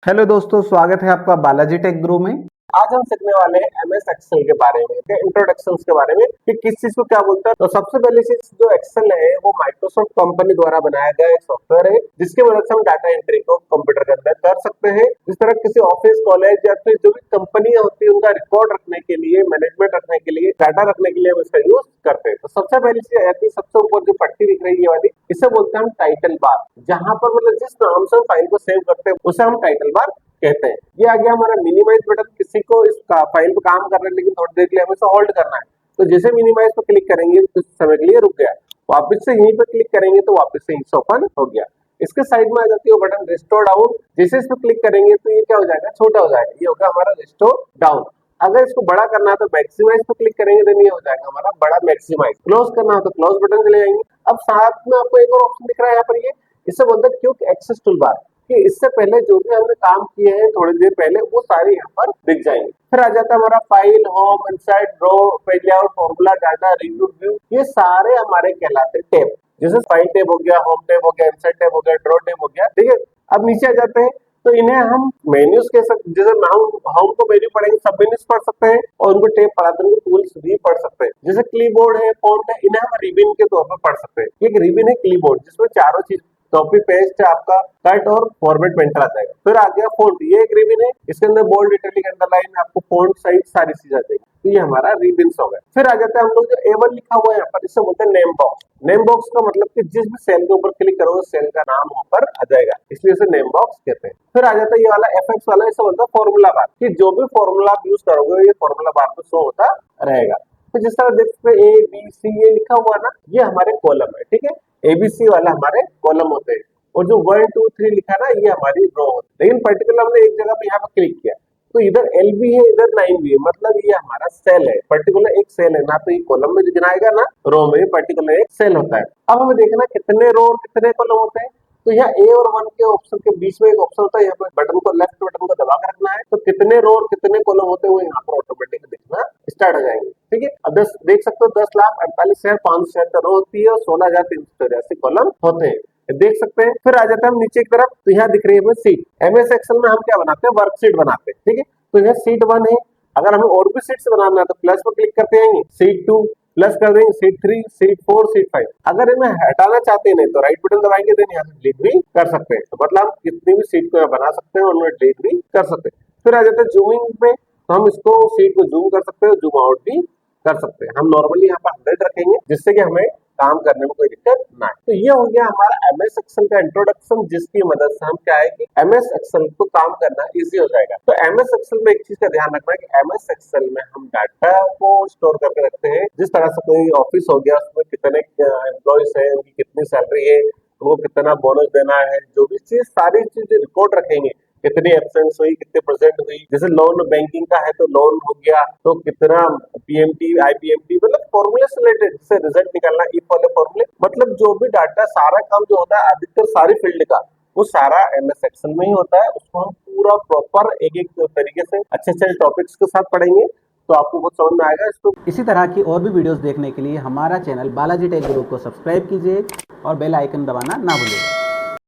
Hello दोस्तों, स्वागत है आपका बालाजी टेक गुरु में। आज हम सीखने वाले हैं एमएस एक्सेल के बारे में, इंट्रोडक्शन के बारे में कि किस चीज को क्या बोलता है। तो सबसे पहली चीज जो एक्सेल है वो माइक्रोसॉफ्ट कंपनी द्वारा बनाया गया एक सॉफ्टवेयर है जिसकी मदद से हम डाटा एंट्री को कंप्यूटर के अंदर कर सकते हैं। जिस तरह किसी ऑफिस, कॉलेज या फिर जो भी कंपनियां होती है उनका रिकॉर्ड रखने के लिए, मैनेजमेंट रखने के लिए, डाटा रखने के लिए हम इसका यूज करते हैं। तो सबसे पहली चीज आती है, सबसे ऊपर जो पट्टी दिख रही है वाली, इसे बोलते हैं हम टाइटल बार। जहां पर मतलब जिस नाम से हम फाइल को सेव करते हैं उसे हम टाइटल बार कहते हैं। ये आ गया हमारा मिनिमाइज बटन। किसी को इस फाइल पे काम कर रहे हैं लेकिन थोड़ी देर के लिए हमें इसे होल्ड करना है, तो जैसे मिनिमाइज पे क्लिक करेंगे तो कुछ समय के लिए रुक गया, वापस से यहीं पे क्लिक करेंगे तो वापस से यहीं से ओपन हो गया। इसके साइड में आ जाती है बटन रिस्टोर डाउन। जैसे इस पे क्लिक करेंगे तो ये क्या हो जाएगा, छोटा हो जाएगा। ये होगा हमारा रिस्टोर डाउन। अगर इसको बड़ा करना है तो मैक्सिमाइज पे क्लिक करेंगे तो ये हो जाएगा हमारा बड़ा मैक्सिमाइज। क्लोज करना है तो क्लोज बटन चले जाएंगे। अब साथ में आपको एक और ऑप्शन दिख रहा है यहाँ पर, ये इसे बोलते हैं क्विक एक्सेस टूल बार, कि इससे पहले जो भी हमने काम किए हैं थोड़ी देर पहले वो सारे यहाँ पर दिख जाएंगे। फिर आ जाता है हमारा file, home, inside, draw, page layout, formula, data, review, view. ये सारे हमारे कहलाते हैं टैब। जैसे फाइल टैब हो गया, होम टैब हो गया, इनसाइड टैब हो गया, ड्रॉ टैब हो गया। ठीक है, अब नीचे आ जाते हैं तो इन्हें हम मेन्यूज कह सकते हैं। जैसे होम को मेन्यू पढ़ेंगे, सब मेन्यूज पढ़ सकते हैं और उनको टैब पढ़ाते हैं, टूल्स भी पढ़ सकते हैं। जैसे क्लीबोर्ड है, फॉन्ट है, इन्हें हम रिबिन के तौर पर पढ़ सकते हैं। एक रिबिन है क्लीबोर्ड जिसमें चारों चीज कॉपी पेस्ट आपका कट और फॉर्मेट में आ जाएगा। फिर आ गया फॉन्ट, ये एक रिबिन है, इसके अंदर बोल्ड, इटैलिक, अंडरलाइन, आपको फॉन्ट साइज सारी चीज आ जाएगी। तो ये हमारा रिबिन्स हो गया। फिर आ जाता है हम लोग जो A1 लिखा हुआ है यहाँ पर, इसे बोलते हैं नेम बॉक्स। नेम बॉक्स का मतलब कि जिस भी सेल के ऊपर क्लिक करोगे सेल का नाम ऊपर आ जाएगा, इसलिए इसे नेम बॉक्स कहते हैं। फिर आ जाता है ये वाला FX वाला, इसे बोलता है फॉर्मूला बार, कि जो भी फॉर्मूला आप यूज करोगे ये फॉर्मूला बार में शो होता रहेगा। तो जिस तरह देखते हैं ABC ये लिखा हुआ ना, ये हमारे कॉलम है। ठीक है, ABC वाला हमारे कॉलम होते हैं और जो 1 2 3 लिखा ना ये हमारी रो होती है। लेकिन पर्टिकुलर हमने एक जगह पे यहाँ पर क्लिक किया तो इधर LB है, इधर 9B है, मतलब ये हमारा सेल है, पर्टिकुलर एक सेल है ना। तो ये कॉलम में गिनाएगा ना रो में, पर्टिकुलर एक सेल होता है। अब हमें देखना कितने रो और कितने कॉलम होते हैं। तो यहाँ A और 1 के ऑप्शन के बीच में एक ऑप्शन होता है, यहाँ पर बटन को, लेफ्ट बटन को दबा कर रखना है, तो कितने रो और कितने कॉलम होते हैं वो यहाँ पर ऑटोमेटिक दिखना स्टार्ट हो जाएंगे। ठीक है, अब देख सकते हो 10,48,500 रो होती है और 16,384 कॉलम होते हैं, देख सकते हैं। फिर आ जाता है हम नीचे की तरफ, तो यहाँ दिख रही है हमें सीट। एमएस एक्सेल में हम क्या बनाते हैं, वर्कशीट बनाते हैं। ठीक है, तो यह सीट 1 है। अगर हमें और भी सीट्स बनाना है तो प्लस पर क्लिक करते हैं, सीट 2 प्लस कर देंगे, सीट 3, सीट 4, सीट 5। अगर इन्हें हटाना चाहते हैं तो राइट बटन दबाएंगे, देन यहाँ से डिलीट भी कर सकते हैं। तो मतलब कितनी भी सीट को बना सकते हैं और उन्हें डिलीट भी कर सकते हैं। फिर आ जाता है जूमिंग में, तो हम इसको सीट को जूम कर सकते हैं, जूम आउट भी कर सकते हैं। हम नॉर्मली यहाँ पर 100 रखेंगे जिससे कि हमें काम करने में कोई दिक्कत ना है। तो ये हो गया हमारा एमएस एक्सेल का इंट्रोडक्शन, जिसकी मदद से हम क्या है कि एमएस एक्सेल को काम करना इजी हो जाएगा। तो एमएस एक्सेल में एक चीज का ध्यान रखना है कि एमएस एक्सेल में हम डाटा को स्टोर करके रखते हैं। जिस तरह से कोई ऑफिस हो गया, उसमें कितने एम्प्लॉयज है, उनकी कितनी सैलरी है, उनको कितना बोनस देना है, जो भी चीज सारी चीजें रिकॉर्ड रखेंगे, कितनी एब्सेंस हुई, कितने परसेंट हुई। जैसे लोन बैंकिंग का है तो लोन हो गया तो कितना PMT, IPMT, मतलब फॉर्मूले से रिलेटेड से रिजल्ट निकालना, इफ वाले फॉर्मूले, मतलब जो भी डाटा, सारा काम जो होता है अधिकतर सारी फील्ड का, वो सारा एमएस एक्सेल में ही होता है। उसको हम पूरा प्रॉपर एक एक तरीके से अच्छे टॉपिक्स के साथ पढ़ेंगे तो आपको बहुत समझ में आएगा इसको। इसी तरह की और भी वीडियोस देखने के लिए हमारा चैनल बालाजी टेक गुरु को सब्सक्राइब कीजिए और बेल आइकन दबाना ना भूलिए।